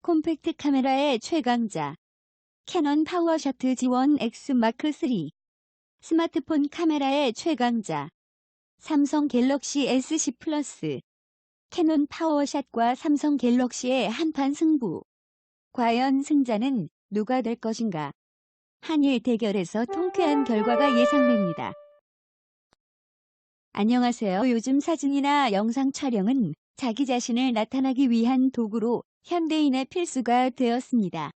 콤팩트 카메라의 최강자 캐논 파워샷 G1 X 마크 3. 스마트폰 카메라의 최강자 삼성 갤럭시 S10 플러스. 캐논 파워샷과 삼성 갤럭시의 한판 승부. 과연 승자는 누가 될 것인가? 한일 대결에서 통쾌한 결과가 예상됩니다. 안녕하세요. 요즘 사진이나 영상 촬영은 자기 자신을 나타내기 위한 도구로 현대인의 필수가 되었습니다.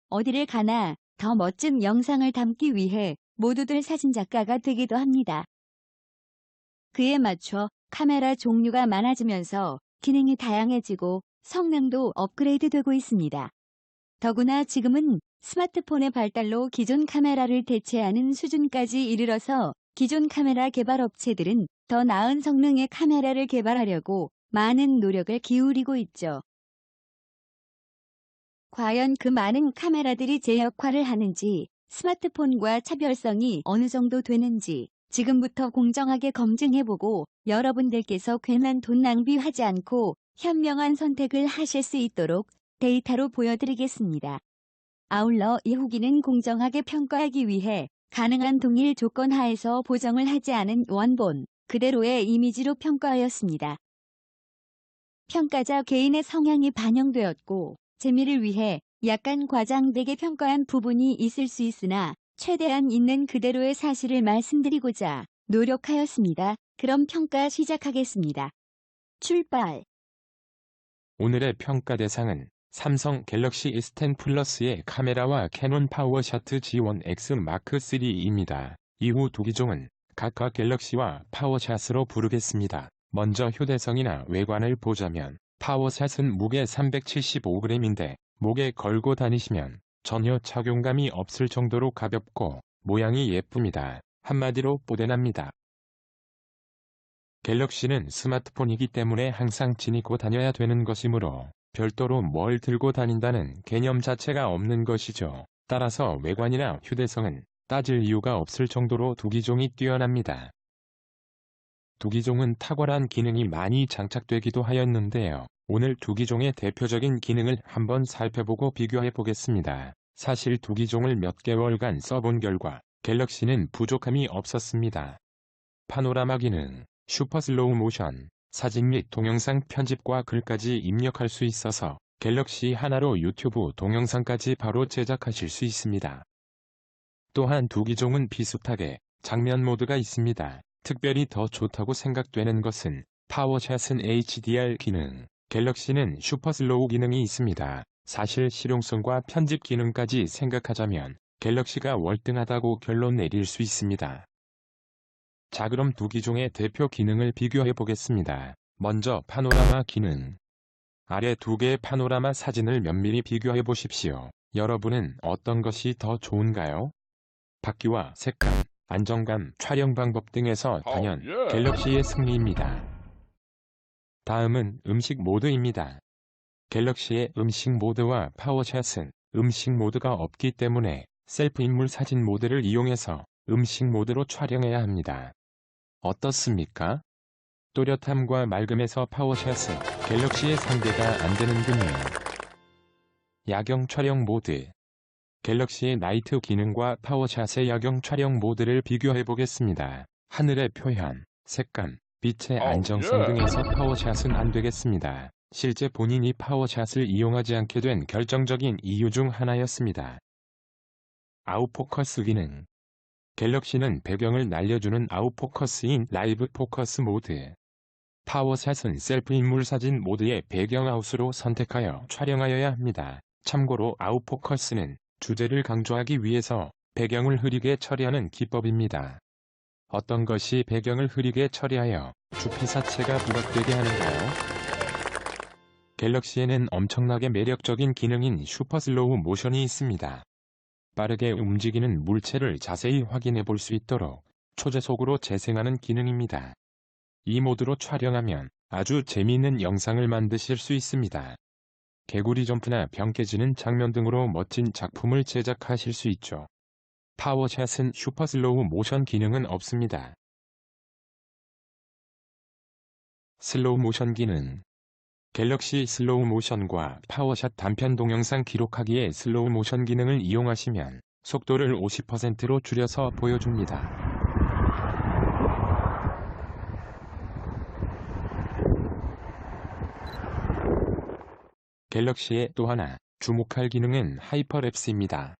어디를 가나 더 멋진 영상을 담기 위해 모두들 사진작가가 되기도 합니다. 그에 맞춰 카메라 종류가 많아지면서 기능이 다양해지고 성능도 업그레이드되고 있습니다. 더구나 지금은 스마트폰의 발달로 기존 카메라를 대체하는 수준까지 이르러서 기존 카메라 개발 업체들은 더 나은 성능의 카메라를 개발하려고 많은 노력을 기울이고 있죠. 과연 그 많은 카메라들이 제 역할을 하는지, 스마트폰과 차별성이 어느 정도 되는지 지금부터 공정하게 검증해보고 여러분들께서 괜한 돈 낭비하지 않고 현명한 선택을 하실 수 있도록 데이터로 보여드리겠습니다. 아울러 이 후기는 공정하게 평가하기 위해 가능한 동일 조건 하에서 보정을 하지 않은 원본 그대로의 이미지로 평가하였습니다. 평가자 개인의 성향이 반영되었고 재미를 위해 약간 과장되게 평가한 부분이 있을 수 있으나 최대한 있는 그대로의 사실을 말씀드리고자 노력하였습니다. 그럼 평가 시작하겠습니다. 출발! 오늘의 평가 대상은 삼성 갤럭시 S10 플러스의 카메라와 캐논 파워샷 G1 X 마크 3입니다. 이후 두 기종은 각각 갤럭시와 파워샷으로 부르겠습니다. 먼저 휴대성이나 외관을 보자면 파워샷은 무게 375g인데 목에 걸고 다니시면 전혀 착용감이 없을 정도로 가볍고 모양이 예쁩니다. 한마디로 뽀대납니다. 갤럭시는 스마트폰이기 때문에 항상 지니고 다녀야 되는 것이므로 별도로 뭘 들고 다닌다는 개념 자체가 없는 것이죠. 따라서 외관이나 휴대성은 따질 이유가 없을 정도로 두 기종이 뛰어납니다. 두 기종은 탁월한 기능이 많이 장착되기도 하였는데요. 오늘 두 기종의 대표적인 기능을 한번 살펴보고 비교해 보겠습니다. 사실 두 기종을 몇 개월간 써본 결과 갤럭시는 부족함이 없었습니다. 파노라마 기능, 슈퍼 슬로우 모션, 사진 및 동영상 편집과 글까지 입력할 수 있어서 갤럭시 하나로 유튜브 동영상까지 바로 제작하실 수 있습니다. 또한 두 기종은 비슷하게 장면 모드가 있습니다. 특별히 더 좋다고 생각되는 것은 파워샷은 HDR 기능, 갤럭시는 슈퍼 슬로우 기능이 있습니다. 사실 실용성과 편집 기능까지 생각하자면 갤럭시가 월등하다고 결론 내릴 수 있습니다. 자, 그럼 두 기종의 대표 기능을 비교해 보겠습니다. 먼저 파노라마 기능. 아래 두 개의 파노라마 사진을 면밀히 비교해 보십시오. 여러분은 어떤 것이 더 좋은가요? 밝기와 색감, 안정감, 촬영 방법 등에서 단연 갤럭시의 승리입니다. 다음은 음식 모드입니다. 갤럭시의 음식 모드와 파워샷은 음식 모드가 없기 때문에 셀프 인물 사진 모드를 이용해서 음식 모드로 촬영해야 합니다. 어떻습니까? 또렷함과 맑음에서 파워샷은 갤럭시의 상대가 안 되는군요. 야경 촬영 모드. 갤럭시의 나이트 기능과 파워샷의 야경 촬영 모드를 비교해 보겠습니다. 하늘의 표현, 색감, 빛의 안정성 등에서 파워샷은 안 되겠습니다. 실제 본인이 파워샷을 이용하지 않게 된 결정적인 이유 중 하나였습니다. 아웃포커스 기능. 갤럭시는 배경을 날려주는 아웃포커스인 라이브 포커스 모드. 파워샷은 셀프 인물 사진 모드의 배경 아웃으로 선택하여 촬영하여야 합니다. 참고로 아웃포커스는 주제를 강조하기 위해서 배경을 흐리게 처리하는 기법입니다. 어떤 것이 배경을 흐리게 처리하여 주피사체가 부각되게 하는가요? 갤럭시에는 엄청나게 매력적인 기능인 슈퍼 슬로우 모션이 있습니다. 빠르게 움직이는 물체를 자세히 확인해 볼 수 있도록 초제속으로 재생하는 기능입니다. 이 모드로 촬영하면 아주 재미있는 영상을 만드실 수 있습니다. 개구리 점프나 병 깨지는 장면 등으로 멋진 작품을 제작하실 수 있죠. 파워샷은 슈퍼 슬로우 모션 기능은 없습니다. 슬로우 모션 기능. 갤럭시 슬로우 모션과 파워샷 단편 동영상 기록하기에 슬로우 모션 기능을 이용하시면 속도를 50%로 줄여서 보여줍니다. 갤럭시의 또 하나 주목할 기능은 하이퍼랩스입니다.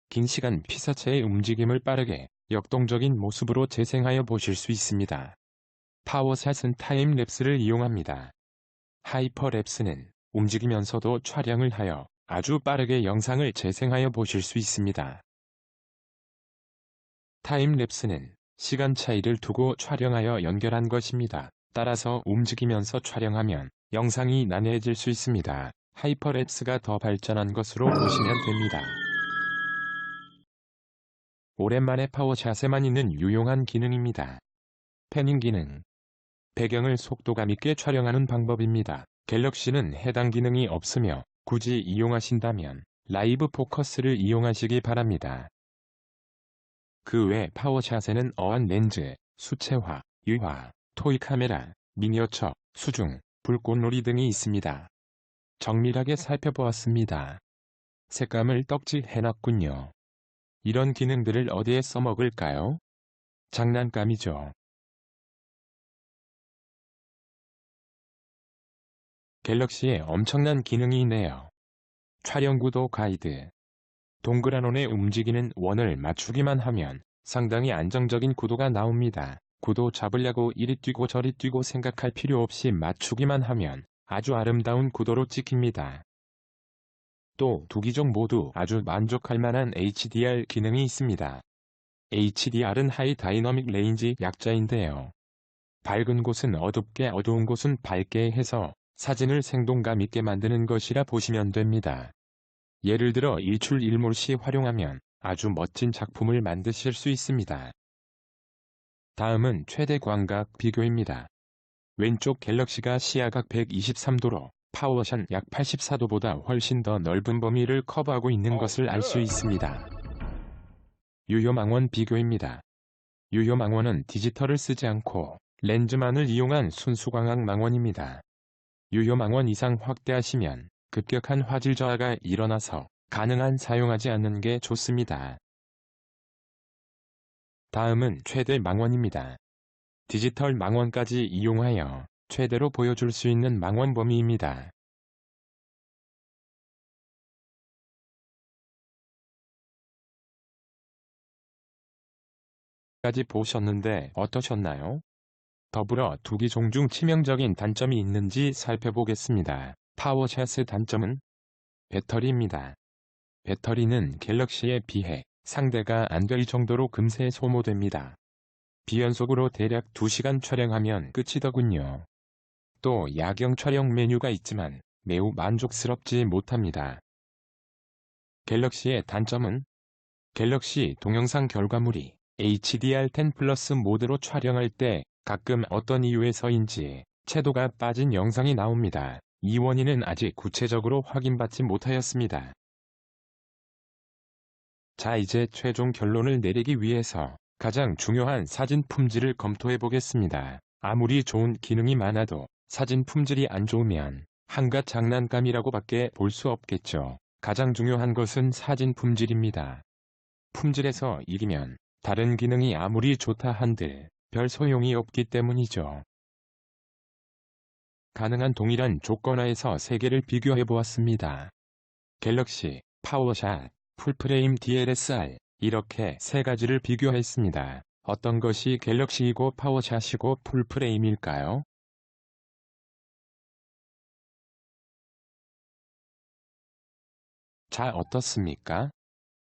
긴 시간 피사체의 움직임을 빠르게 역동적인 모습으로 재생하여 보실 수 있습니다. 파워샷은 타임랩스를 이용합니다. 하이퍼랩스는 움직이면서도 촬영을 하여 아주 빠르게 영상을 재생하여 보실 수 있습니다. 타임랩스는 시간 차이를 두고 촬영하여 연결한 것입니다. 따라서 움직이면서 촬영하면 영상이 난해해질 수 있습니다. 하이퍼랩스가 더 발전한 것으로 보시면 됩니다. 오랜만에 파워샷에만 있는 유용한 기능입니다. 패닝 기능. 배경을 속도감 있게 촬영하는 방법입니다. 갤럭시는 해당 기능이 없으며 굳이 이용하신다면 라이브 포커스를 이용하시기 바랍니다. 그 외 파워샷에는 어안 렌즈, 수채화, 유화, 토이 카메라, 미니어처, 수중, 불꽃놀이 등이 있습니다. 정밀하게 살펴보았습니다. 색감을 떡칠해놨군요. 이런 기능들을 어디에 써먹을까요? 장난감이죠. 갤럭시에 엄청난 기능이 있네요. 촬영 구도 가이드. 동그란 원에 움직이는 원을 맞추기만 하면 상당히 안정적인 구도가 나옵니다. 구도 잡으려고 이리 뛰고 저리 뛰고 생각할 필요 없이 맞추기만 하면 아주 아름다운 구도로 찍힙니다. 또 두 기종 모두 아주 만족할 만한 HDR 기능이 있습니다. HDR은 하이 다이너믹 레인지 약자인데요. 밝은 곳은 어둡게 어두운 곳은 밝게 해서 사진을 생동감 있게 만드는 것이라 보시면 됩니다. 예를 들어 일출일몰시 활용하면 아주 멋진 작품을 만드실 수 있습니다. 다음은 최대 광각 비교입니다. 왼쪽 갤럭시가 시야각 123도로 파워샷 약 84도보다 훨씬 더 넓은 범위를 커버하고 있는 것을 알 수 있습니다. 유효망원 비교입니다. 유효망원은 디지털을 쓰지 않고 렌즈만을 이용한 순수광학 망원입니다. 유효망원 이상 확대하시면 급격한 화질 저하가 일어나서 가능한 사용하지 않는 게 좋습니다. 다음은 최대 망원입니다. 디지털 망원까지 이용하여 최대로 보여줄 수 있는 망원 범위입니다. 까지 보셨는데 어떠셨나요? 더불어 두 기종 중 치명적인 단점이 있는지 살펴보겠습니다. 파워샷의 단점은 배터리입니다. 배터리는 갤럭시에 비해 상대가 안 될 정도로 금세 소모됩니다. 비연속으로 대략 2시간 촬영하면 끝이더군요. 또 야경 촬영 메뉴가 있지만 매우 만족스럽지 못합니다. 갤럭시의 단점은 갤럭시 동영상 결과물이 HDR10 플러스 모드로 촬영할 때 가끔 어떤 이유에서인지 채도가 빠진 영상이 나옵니다. 이 원인은 아직 구체적으로 확인받지 못하였습니다. 자, 이제 최종 결론을 내리기 위해서 가장 중요한 사진 품질을 검토해 보겠습니다. 아무리 좋은 기능이 많아도 사진 품질이 안 좋으면 한갓 장난감이라고밖에 볼 수 없겠죠. 가장 중요한 것은 사진 품질입니다. 품질에서 이기면 다른 기능이 아무리 좋다 한들 별 소용이 없기 때문이죠. 가능한 동일한 조건 하에서 3개를 비교해 보았습니다. 갤럭시, 파워샷, 풀프레임 DLSR 이렇게 3가지를 비교했습니다. 어떤 것이 갤럭시이고 파워샷이고 풀프레임일까요? 자, 어떻습니까?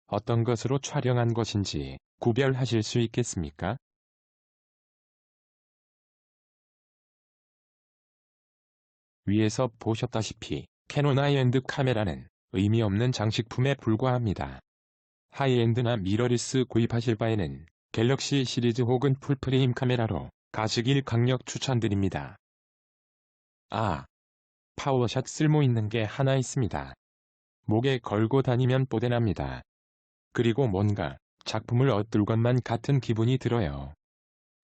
어떤 것으로 촬영한 것인지 구별하실 수 있겠습니까? 위에서 보셨다시피 캐논 하이엔드 카메라는 의미 없는 장식품에 불과합니다. 하이엔드나 미러리스 구입하실 바에는 갤럭시 시리즈 혹은 풀프레임 카메라로 가시길 강력 추천드립니다. 파워샷 쓸모 있는 게 하나 있습니다. 목에 걸고 다니면 뽀대납니다. 그리고 뭔가 작품을 엿들 것만 같은 기분이 들어요.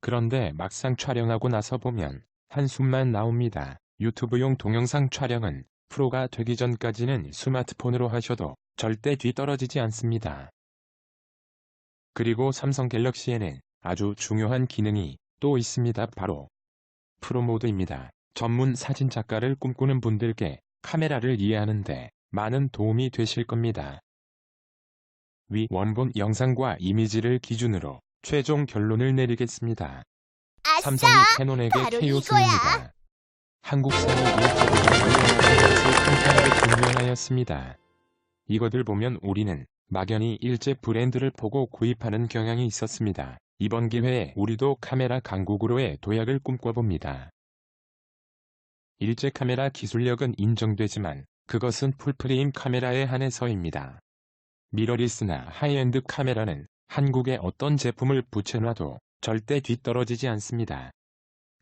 그런데 막상 촬영하고 나서 보면 한숨만 나옵니다. 유튜브용 동영상 촬영은 프로가 되기 전까지는 스마트폰으로 하셔도 절대 뒤떨어지지 않습니다. 그리고 삼성 갤럭시에는 아주 중요한 기능이 또 있습니다. 바로 프로 모드입니다. 전문 사진 작가를 꿈꾸는 분들께 카메라를 이해하는데 많은 도움이 되실 겁니다. 위 원본 영상과 이미지를 기준으로 최종 결론을 내리겠습니다. 삼성이 캐논에게 바로 KO 승입니다. 한국산이 1.5조 것을 탄탄하게 증명하였습니다. 이것을 보면 우리는 막연히 일제 브랜드를 보고 구입하는 경향이 있었습니다. 이번 기회에 우리도 카메라 강국으로의 도약을 꿈꿔봅니다. 일제 카메라 기술력은 인정되지만 그것은 풀프레임 카메라에 한해서입니다. 미러리스나 하이엔드 카메라는 한국에 어떤 제품을 붙여놔도 절대 뒤떨어지지 않습니다.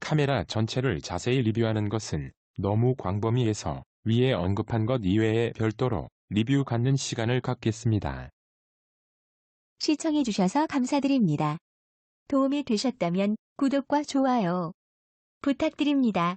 카메라 전체를 자세히 리뷰하는 것은 너무 광범위해서 위에 언급한 것 이외에 별도로 리뷰 갖는 시간을 갖겠습니다. 시청해주셔서 감사드립니다. 도움이 되셨다면 구독과 좋아요 부탁드립니다.